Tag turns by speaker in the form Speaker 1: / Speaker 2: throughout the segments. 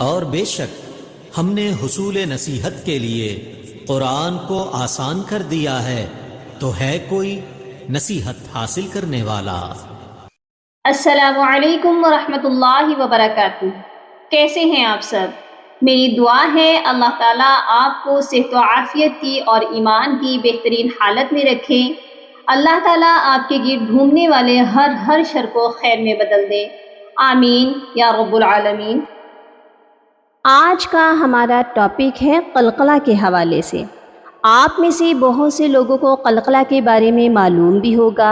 Speaker 1: اور بے شک ہم نے حصول نصیحت کے لیے قرآن کو آسان کر دیا ہے، تو ہے کوئی نصیحت حاصل کرنے والا؟
Speaker 2: السلام علیکم ورحمۃ اللہ وبرکاتہ۔ کیسے ہیں آپ سب؟ میری دعا ہے اللہ تعالیٰ آپ کو صحت و عافیت کی اور ایمان کی بہترین حالت میں رکھیں۔ اللہ تعالیٰ آپ کے گرد گھومنے والے ہر شر کو خیر میں بدل دے، آمین یا رب العالمین۔ آج کا ہمارا ٹاپک ہے قلقلہ کے حوالے سے۔ آپ میں سے بہت سے لوگوں کو قلقلہ کے بارے میں معلوم بھی ہوگا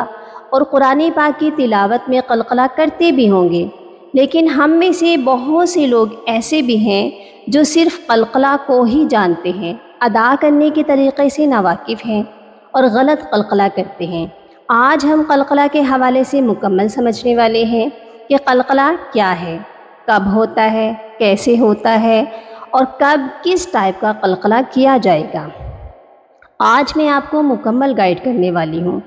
Speaker 2: اور قرآن پاک کی تلاوت میں قلقلہ کرتے بھی ہوں گے، لیکن ہم میں سے بہت سے لوگ ایسے بھی ہیں جو صرف قلقلہ کو ہی جانتے ہیں، ادا کرنے کے طریقے سے ناواقف ہیں اور غلط قلقلہ کرتے ہیں۔ آج ہم قلقلہ کے حوالے سے مکمل سمجھنے والے ہیں کہ قلقلہ کیا ہے، کب ہوتا ہے، کیسے ہوتا ہے اور کب کس ٹائپ کا قلقلہ کیا جائے گا۔ آج میں آپ کو مکمل گائیڈ کرنے والی ہوں،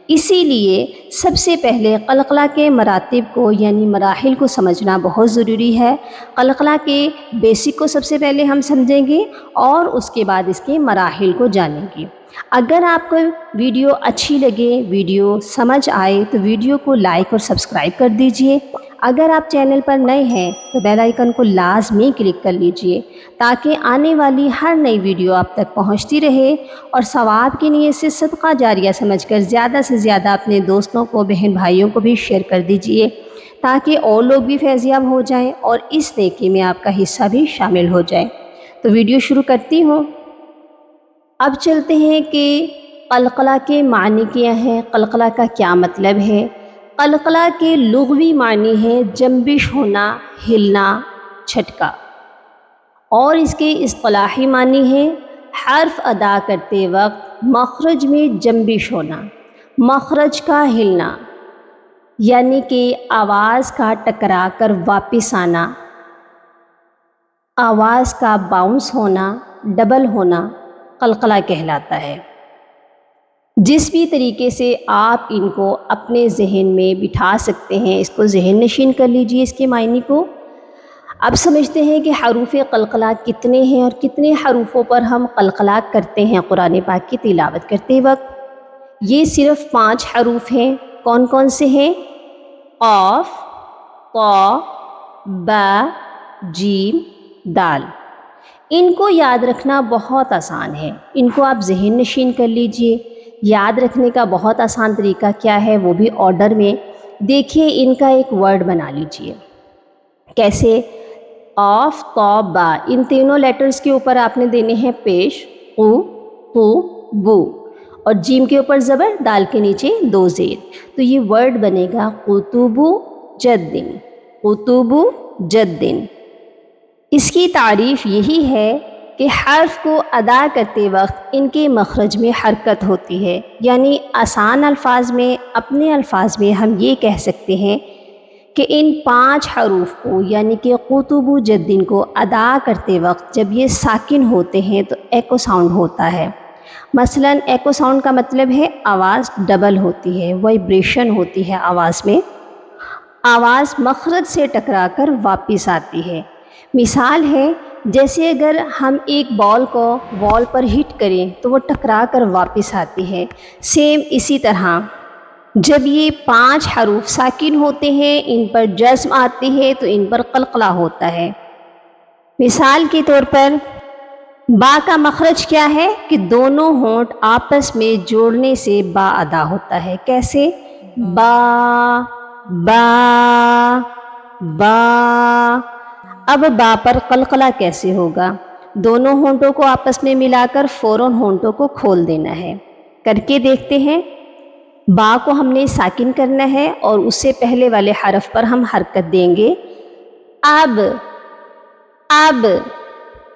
Speaker 2: اسی لیے سب سے پہلے قلقلہ کے مراتب کو یعنی مراحل کو سمجھنا بہت ضروری ہے۔ قلقلہ کے بیسک کو سب سے پہلے ہم سمجھیں گے اور اس کے بعد اس کے مراحل کو جانیں گے۔ اگر آپ کو ویڈیو اچھی لگے، ویڈیو سمجھ آئے تو ویڈیو کو لائک اور سبسکرائب کر دیجئے۔ اگر آپ چینل پر نئے ہیں تو بیل آئیکن کو لازمی کلک کر لیجئے تاکہ آنے والی ہر نئی ویڈیو آپ تک پہنچتی رہے، اور ثواب کی نیت سے صدقہ جاریہ سمجھ کر زیادہ سے زیادہ اپنے دوستوں کو، بہن بھائیوں کو بھی شیئر کر دیجئے تاکہ اور لوگ بھی فیضیاب ہو جائیں اور اس نیکی میں آپ کا حصہ بھی شامل ہو جائے۔ تو ویڈیو شروع کرتی ہوں۔ اب چلتے ہیں کہ قلقلہ کے معنی کیا ہے، قلقلہ کا کیا مطلب ہے۔ قلقلہ کے لغوی معنی ہے جنبش ہونا، ہلنا، جھٹکا، اور اس کے اصطلاحی معنی ہے حرف ادا کرتے وقت مخرج میں جنبش ہونا، مخرج کا ہلنا، یعنی کہ آواز کا ٹکرا کر واپس آنا، آواز کا باؤنس ہونا، ڈبل ہونا قلقلہ کہلاتا ہے۔ جس بھی طریقے سے آپ ان کو اپنے ذہن میں بٹھا سکتے ہیں، اس کو ذہن نشین کر لیجئے اس کے معنی کو۔ اب سمجھتے ہیں کہ حروف قلقلہ کتنے ہیں اور کتنے حروفوں پر ہم قلقلہ کرتے ہیں قرآن پاک کی تلاوت کرتے وقت۔ یہ صرف 5 حروف ہیں۔ کون کون سے ہیں؟ قاف، طا، با، جیم، دال۔ ان کو یاد رکھنا بہت آسان ہے، ان کو آپ ذہن نشین کر لیجئے۔ یاد رکھنے کا بہت آسان طریقہ کیا ہے وہ بھی آرڈر میں دیکھیے، ان کا ایک ورڈ بنا لیجئے۔ کیسے؟ قاف، طا، با، ان تینوں لیٹرز کے اوپر آپ نے دینے ہیں پیش، قو، قو، بو، اور جیم کے اوپر زبر، دال کے نیچے 2 زیر، تو یہ ورڈ بنے گا قطب جد، قطب جد۔ اس کی تعریف یہی ہے کہ حرف کو ادا کرتے وقت ان کے مخرج میں حرکت ہوتی ہے، یعنی آسان الفاظ میں، اپنے الفاظ میں ہم یہ کہہ سکتے ہیں کہ ان 5 حروف کو یعنی کہ قطب جدن کو ادا کرتے وقت جب یہ ساکن ہوتے ہیں تو ایکو ساؤنڈ ہوتا ہے۔ مثلا ایکو ساؤنڈ کا مطلب ہے آواز ڈبل ہوتی ہے، وائبریشن ہوتی ہے آواز میں، آواز مخرج سے ٹکرا کر واپس آتی ہے۔ مثال ہے جیسے اگر ہم ایک بال کو وال پر ہٹ کریں تو وہ ٹکرا کر واپس آتی ہے، سیم اسی طرح جب یہ 5 حروف ساکن ہوتے ہیں، ان پر جزم آتی ہے تو ان پر قلقلہ ہوتا ہے۔ مثال کے طور پر با کا مخرج کیا ہے کہ دونوں ہونٹ آپس میں جوڑنے سے با ادا ہوتا ہے۔ کیسے؟ با، با، با۔ اب با پر قلقلہ کیسے ہوگا؟ دونوں ہونٹوں کو آپس میں ملا کر فوراً ہونٹوں کو کھول دینا ہے۔ کر کے دیکھتے ہیں۔ با کو ہم نے ساکن کرنا ہے اور اس سے پہلے والے حرف پر ہم حرکت دیں گے۔ اب، اب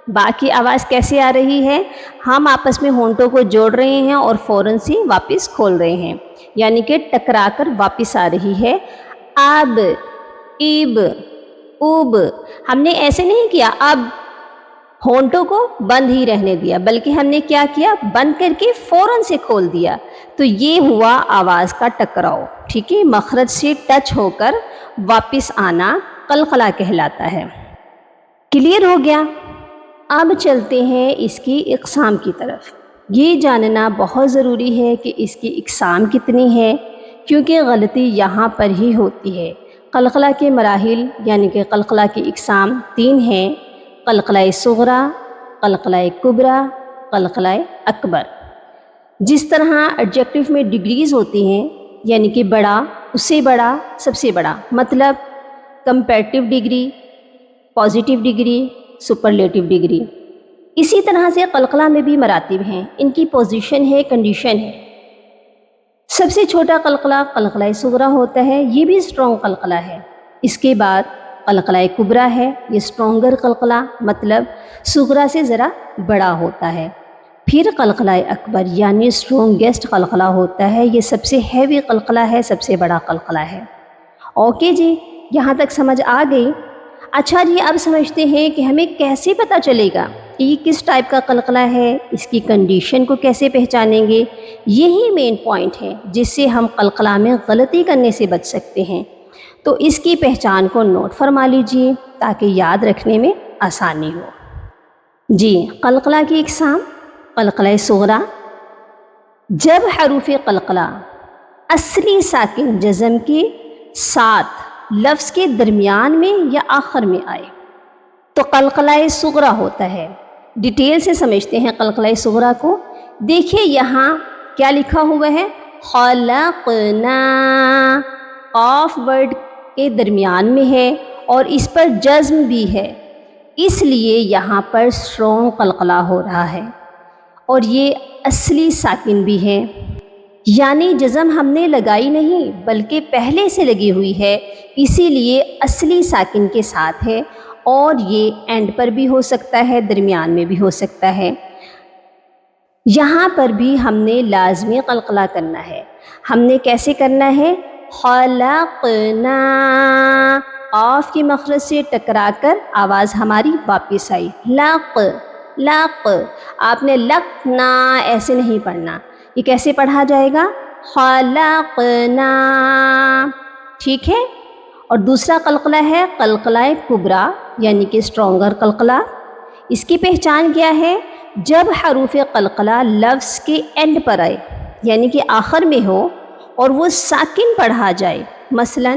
Speaker 2: با کی آواز کیسے آ رہی ہے؟ ہم آپس میں ہونٹوں کو جوڑ رہے ہیں اور فوراً سے واپس کھول رہے ہیں، یعنی کہ ٹکرا کر واپس آ رہی ہے۔ اب، اب، اب۔ ہم نے ایسے نہیں کیا اب ہونٹوں کو بند ہی رہنے دیا، بلکہ ہم نے کیا کیا؟ بند کر کے فوراً سے کھول دیا، تو یہ ہوا آواز کا ٹکراؤ، ٹھیک ہے؟ مخرج سے ٹچ ہو کر واپس آنا قلقلہ کہلاتا ہے۔ کلیئر ہو گیا؟ اب چلتے ہیں اس کی اقسام کی طرف۔ یہ جاننا بہت ضروری ہے کہ اس کی اقسام کتنی ہے، کیونکہ غلطی یہاں پر ہی ہوتی ہے۔ قلقلہ کے مراحل یعنی کہ قلقلہ کی اقسام 3 ہیں: قلقلہ صغریٰ، قلقلہ کبریٰ، قلقلہ اکبر۔ جس طرح ایڈجیکٹو میں ڈگریز ہوتی ہیں، یعنی کہ بڑا، اس سے بڑا، سب سے بڑا، مطلب comparative degree, positive degree, superlative degree, اسی طرح سے قلقلہ میں بھی مراتب ہیں، ان کی پوزیشن ہے، کنڈیشن ہے۔ سب سے چھوٹا قلقلہ قلقلہ صغریٰ ہوتا ہے، یہ بھی اسٹرانگ قلقلہ ہے۔ اس کے بعد قلقلہ کبریٰ ہے، یہ اسٹرانگر قلقلہ، مطلب صغریٰ سے ذرا بڑا ہوتا ہے۔ پھر قلقلہ اکبر یعنی اسٹرانگیسٹ قلقلہ ہوتا ہے، یہ سب سے ہیوی قلقلہ ہے، سب سے بڑا قلقلہ ہے۔ اوکے جی، یہاں تک سمجھ آ گئی؟ اچھا جی، اب سمجھتے ہیں کہ ہمیں کیسے پتہ چلے گا کہ یہ کس ٹائپ کا قلقلہ ہے، اس کی کنڈیشن کو کیسے پہچانیں گے۔ یہی مین پوائنٹ ہے جس سے ہم قلقلہ میں غلطی کرنے سے بچ سکتے ہیں۔ تو اس کی پہچان کو نوٹ فرما لیجئے تاکہ یاد رکھنے میں آسانی ہو۔ جی، قلقلہ کی اقسام: قلقلہ صغریٰ، جب حروف قلقلہ اصلی ساکن جزم کے ساتھ لفظ کے درمیان میں یا آخر میں آئے تو قلقلہ صغریٰ ہوتا ہے۔ ڈیٹیل سے سمجھتے ہیں قلقلہ صغریٰ کو۔ دیکھیے یہاں کیا لکھا ہوا ہے، خلقنا، قاف ورڈ کے درمیان میں ہے اور اس پر جزم بھی ہے، اس لیے یہاں پر اسٹرانگ قلقلہ ہو رہا ہے، اور یہ اصلی ساکن بھی ہے، یعنی جزم ہم نے لگائی نہیں بلکہ پہلے سے لگی ہوئی ہے، اسی لیے اصلی ساکن کے ساتھ ہے، اور یہ اینڈ پر بھی ہو سکتا ہے، درمیان میں بھی ہو سکتا ہے۔ یہاں پر بھی ہم نے لازمی قلقلہ کرنا ہے۔ ہم نے کیسے کرنا ہے؟ خلقنا، قاف کی مخرج سے ٹکرا کر آواز ہماری واپس آئی، لق لق، آپ نے لقنا ایسے نہیں پڑھنا، یہ کیسے پڑھا جائے گا؟ خلقنا، ٹھیک ہے۔ اور دوسرا قلقلہ ہے قلقلہ کبریٰ یعنی کہ اسٹرانگر قلقلہ۔ اس کی پہچان کیا ہے؟ جب حروف قلقلہ لفظ کے اینڈ پر آئے یعنی کہ آخر میں ہو اور وہ ساکن پڑھا جائے، مثلا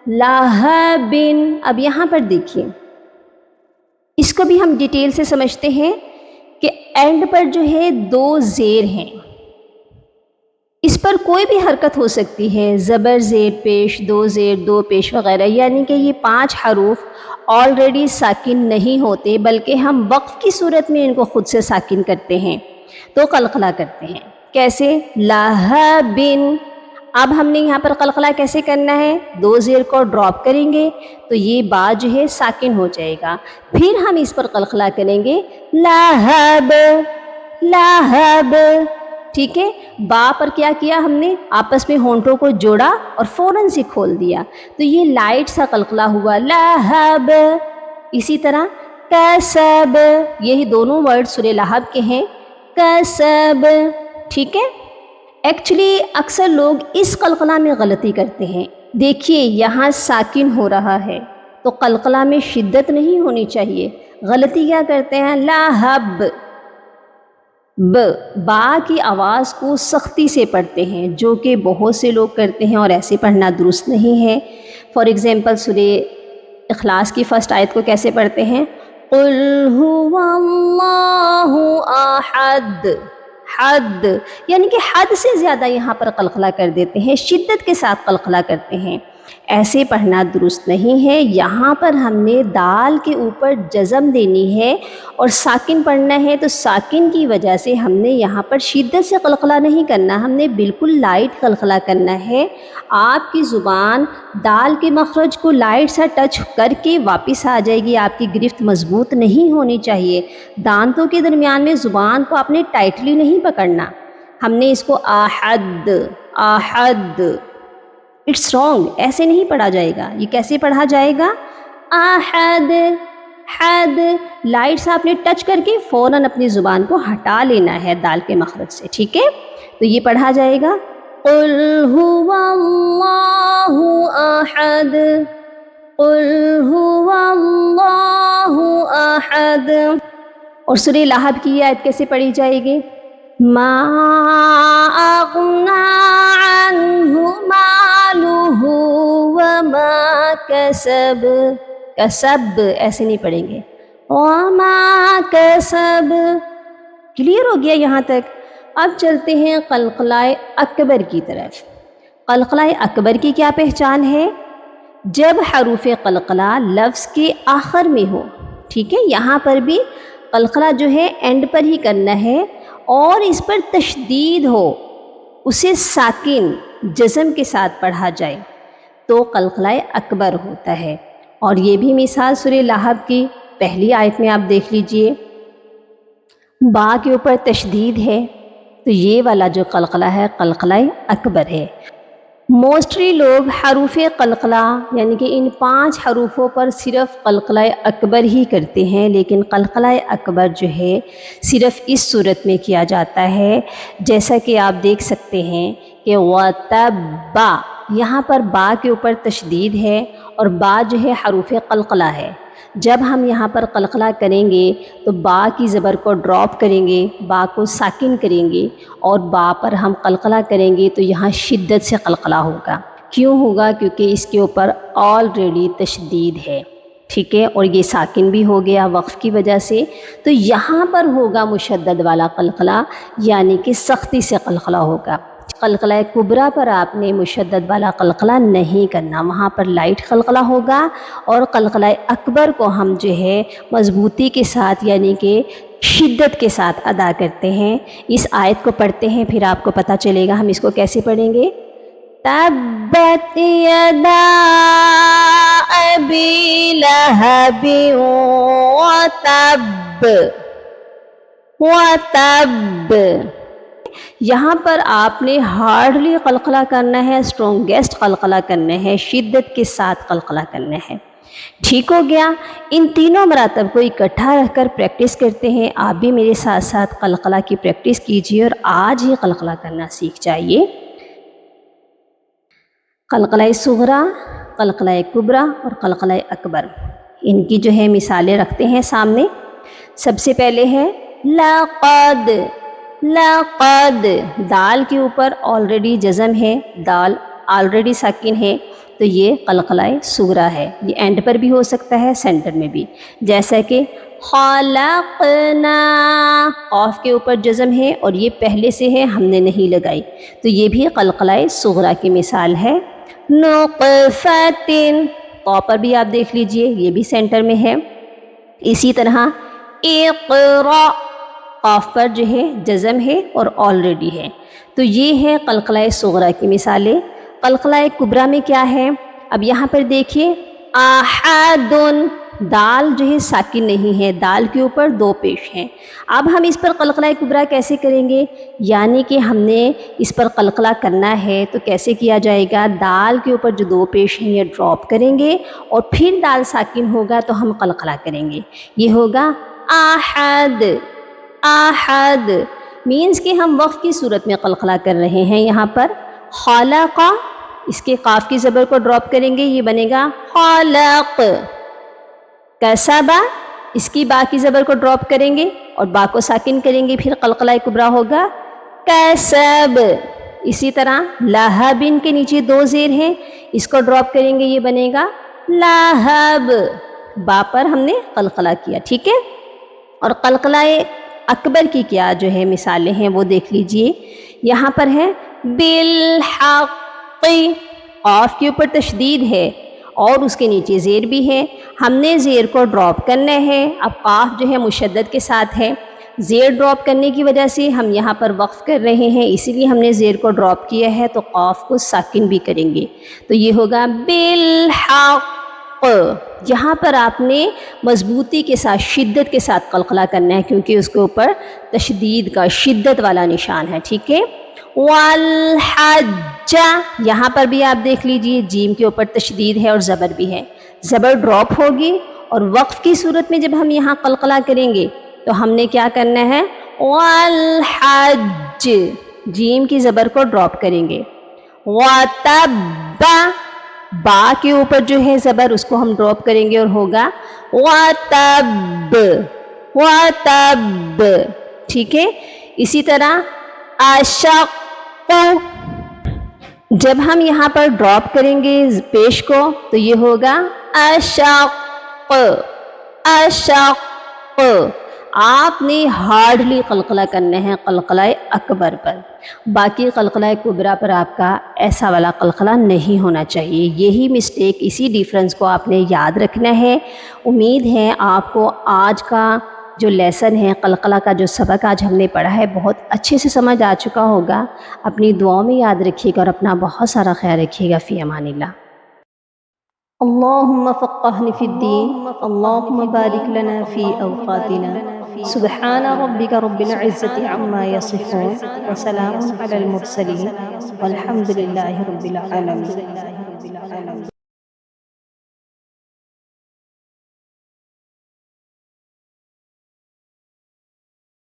Speaker 2: لہب۔ اب یہاں پر دیکھیے، اس کو بھی ہم ڈیٹیل سے سمجھتے ہیں کہ اینڈ پر جو ہے 2 زیر ہیں، اس پر کوئی بھی حرکت ہو سکتی ہے، زبر زیر پیش، 2 زیر 2 پیش وغیرہ، یعنی کہ یہ 5 حروف آلریڈی ساکن نہیں ہوتے بلکہ ہم وقف کی صورت میں ان کو خود سے ساکن کرتے ہیں، تو قلقلہ کرتے ہیں۔ کیسے؟ لہبن۔ اب ہم نے یہاں پر قلقلہ کیسے کرنا ہے؟ 2 زیر کو ڈراپ کریں گے تو یہ با جو ہے ساکن ہو جائے گا، پھر ہم اس پر قلقلہ کریں گے لہب لہب، ٹھیک ہے۔ با پر کیا کیا ہم نے؟ آپس میں ہونٹوں کو جوڑا اور فوراً سے کھول دیا، تو یہ لائٹ سا قلقلہ ہوا، لہب۔ اسی طرح کسب، یہی دونوں ورڈ سورہ لہب کے ہیں، کسب، ٹھیک ہے۔ ایکچولی اکثر لوگ اس قلقلہ میں غلطی کرتے ہیں۔ دیکھیے یہاں ساکن ہو رہا ہے تو قلقلہ میں شدت نہیں ہونی چاہیے، غلطی کیا کرتے ہیں؟ لہب، با کی آواز کو سختی سے پڑھتے ہیں، جو کہ بہت سے لوگ کرتے ہیں اور ایسے پڑھنا درست نہیں ہے۔ فار ایگزامپل سورہ اخلاص کی فرسٹ آیت کو کیسے پڑھتے ہیں؟ قل هو اللہ احد، حد یعنی کہ حد سے زیادہ یہاں پر قلقلہ کر دیتے ہیں، شدت کے ساتھ قلقلہ کرتے ہیں، ایسے پڑھنا درست نہیں ہے۔ یہاں پر ہم نے دال کے اوپر جزم دینی ہے اور ساکن پڑھنا ہے، تو ساکن کی وجہ سے ہم نے یہاں پر شدت سے قلقلہ نہیں کرنا، ہم نے بالکل لائٹ قلقلہ کرنا ہے۔ آپ کی زبان دال کے مخرج کو لائٹ سا ٹچ کر کے واپس آ جائے گی، آپ کی گرفت مضبوط نہیں ہونی چاہیے، دانتوں کے درمیان میں زبان کو آپ نے ٹائٹلی نہیں پکڑنا، ہم نے اس کو آحد آحد، اٹس رانگ، ایسے نہیں پڑھا جائے گا۔ یہ کیسے پڑھا جائے گا؟ احد حد، لائٹ سے آپ نے ٹچ کر کے فوراً اپنی زبان کو ہٹا لینا ہے دال کے مخرج سے، ٹھیک ہے۔ تو یہ پڑھا جائے گا قل هو اللہ احد، قل هو اللہ احد. اور سورہ لہب کی یہ آیت کیسے پڑھی جائے گی؟ ما اغنی عنہ مالہ وما کسب. کسب ایسے نہیں پڑھیں گے، وما کسب. کلیئر ہو گیا یہاں تک؟ اب چلتے ہیں قلقلہ اکبر کی طرف. قلقلہ اکبر کی کیا پہچان ہے؟ جب حروف قلقلہ لفظ کے آخر میں ہو. ٹھیک ہے، یہاں پر بھی قلقلہ جو ہے اینڈ پر ہی کرنا ہے اور اس پر تشدید ہو، اسے ساکن جزم کے ساتھ پڑھا جائے تو قلقلہ اکبر ہوتا ہے. اور یہ بھی مثال سورہ لہب کی پہلی آیت میں آپ دیکھ لیجئے، با کے اوپر تشدید ہے تو یہ والا جو قلقلہ ہے قلقلہ اکبر ہے. موسٹلی لوگ حروف قلقلہ یعنی کہ ان 5 حروفوں پر صرف قلقلہ اکبر ہی کرتے ہیں، لیکن قلقلہ اکبر جو ہے صرف اس صورت میں کیا جاتا ہے جیسا کہ آپ دیکھ سکتے ہیں کہ وَتَبَّا، یہاں پر با کے اوپر تشدید ہے اور با جو ہے حروف قلقلہ ہے. جب ہم یہاں پر قلقلہ کریں گے تو با کی زبر کو ڈراپ کریں گے، با کو ساکن کریں گے اور با پر ہم قلقلہ کریں گے تو یہاں شدت سے قلقلہ ہوگا. کیوں ہوگا؟ کیونکہ اس کے اوپر آلریڈی تشدید ہے. ٹھیک ہے، اور یہ ساکن بھی ہو گیا وقف کی وجہ سے، تو یہاں پر ہوگا مشدد والا قلقلہ، یعنی کہ سختی سے قلقلہ ہوگا. قلقلہ کبریٰ پر آپ نے مشدد والا قلقلہ نہیں کرنا، وہاں پر لائٹ قلقلہ ہوگا. اور قلقلہ اکبر کو ہم جو ہے مضبوطی کے ساتھ یعنی کہ شدت کے ساتھ ادا کرتے ہیں. اس آیت کو پڑھتے ہیں پھر آپ کو پتہ چلے گا ہم اس کو کیسے پڑھیں گے. تبت یدا ابی لہب وتب. وتب یہاں پر آپ نے ہارڈلی قلقلہ کرنا ہے، اسٹرونگیسٹ قلقلہ کرنا ہے، شدت کے ساتھ قلقلہ کرنا ہے. ٹھیک ہو گیا؟ ان تینوں مراتب کو اکٹھا رکھ کر پریکٹس کرتے ہیں. آپ بھی میرے ساتھ ساتھ قلقلہ کی پریکٹس کیجیے اور آج ہی قلقلہ کرنا سیکھ جائیے. قلقلہ صغریٰ، قلقلہ کبریٰ اور قلقلہ اکبر، ان کی جو ہے مثالیں رکھتے ہیں سامنے. سب سے پہلے ہے لقد. لقد دال کے اوپر آلریڈی جزم ہے، دال آلریڈی ساکن ہے تو یہ قلقلہ صغریٰ ہے. یہ اینڈ پر بھی ہو سکتا ہے، سینٹر میں بھی، جیسا کہ خلقنا، قاف کے اوپر جزم ہے اور یہ پہلے سے ہے، ہم نے نہیں لگائی تو یہ بھی قلقلہ صغریٰ کی مثال ہے. نطفۃ، قاف پر بھی آپ دیکھ لیجئے یہ بھی سینٹر میں ہے. اسی طرح اقرا، قاف پر جو ہے جزم ہے اور آلریڈی ہے تو یہ ہے قلقلہ صغریٰ کی مثالیں. قلقلہ کبریٰ میں کیا ہے؟ اب یہاں پر دیکھیے احد، دال جو ہے ساکن نہیں ہے، دال کے اوپر 2 پیش ہیں. اب ہم اس پر قلقلہ کبریٰ کیسے کریں گے؟ یعنی کہ ہم نے اس پر قلقلہ کرنا ہے تو کیسے کیا جائے گا؟ دال کے اوپر جو 2 پیش ہیں یہ ڈراپ کریں گے اور پھر دال ساکن ہوگا تو ہم قلقلہ کریں گے. یہ ہوگا احد. احد مینس کہ ہم وقف کی صورت میں قلقلہ کر رہے ہیں. یہاں پر خلق، اس کے قاف کی زبر کو ڈراپ کریں گے، یہ بنے گا خلق. کسب، اس کی با کی زبر کو ڈراپ کریں گے اور با کو ساکن کریں گے، پھر قلقلہ کبریٰ ہوگا کسب. اسی طرح لہب کے نیچے 2 زیر ہیں، اس کو ڈراپ کریں گے، یہ بنے گا لہب. با پر ہم نے قلقلہ کیا. ٹھیک ہے، اور قلقلہ اکبر کی کیا جو ہے مثالیں ہیں وہ دیکھ لیجئے. یہاں پر ہے بالحق، قاف کے اوپر تشدید ہے اور اس کے نیچے زیر بھی ہے، ہم نے زیر کو ڈراپ کرنا ہے. اب قاف جو ہے مشدد کے ساتھ ہے، زیر ڈراپ کرنے کی وجہ سے ہم یہاں پر وقف کر رہے ہیں، اسی لیے ہم نے زیر کو ڈراپ کیا ہے تو قاف کو ساکن بھی کریں گے تو یہ ہوگا بالحق. یہاں پر آپ نے مضبوطی کے ساتھ شدت کے ساتھ قلقلہ کرنا ہے کیونکہ اس کے اوپر تشدید کا شدت والا نشان ہے. ٹھیک ہے، والحج، یہاں پر بھی آپ دیکھ لیجئے جیم کے اوپر تشدید ہے اور زبر بھی ہے، زبر ڈراپ ہوگی اور وقف کی صورت میں جب ہم یہاں قلقلہ کریں گے تو ہم نے کیا کرنا ہے والحج، جیم کی زبر کو ڈراپ کریں گے. وتب، با کے اوپر جو ہے زبر اس کو ہم ڈراپ کریں گے اور ہوگا وَتَبْ وَتَبْ، ٹھیک ہے. اسی طرح اشق، جب ہم یہاں پر ڈراپ کریں گے پیش کو تو یہ ہوگا اشق اشق. آپ نے ہارڈلی قلقلہ کرنا ہے قلقلہ اکبر پر، باقی قلقلہ کبریٰ پر آپ کا ایسا والا قلقلہ نہیں ہونا چاہیے. یہی مسٹیک، اسی ڈیفرنس کو آپ نے یاد رکھنا ہے. امید ہے آپ کو آج کا جو لیسن ہے، قلقلہ کا جو سبق آج ہم نے پڑھا ہے، بہت اچھے سے سمجھ آ چکا ہوگا. اپنی دعاؤں میں یاد رکھیے گا اور اپنا بہت سارا خیال رکھیے گا. فی امان اللہ. اللہم فقہنا فی الدین، اللہم بارک لنا فی اوقاتنا. سبحان ربک رب العزت عما یصفون، وسلام علی المرسلین، والحمد للہ رب العالمین.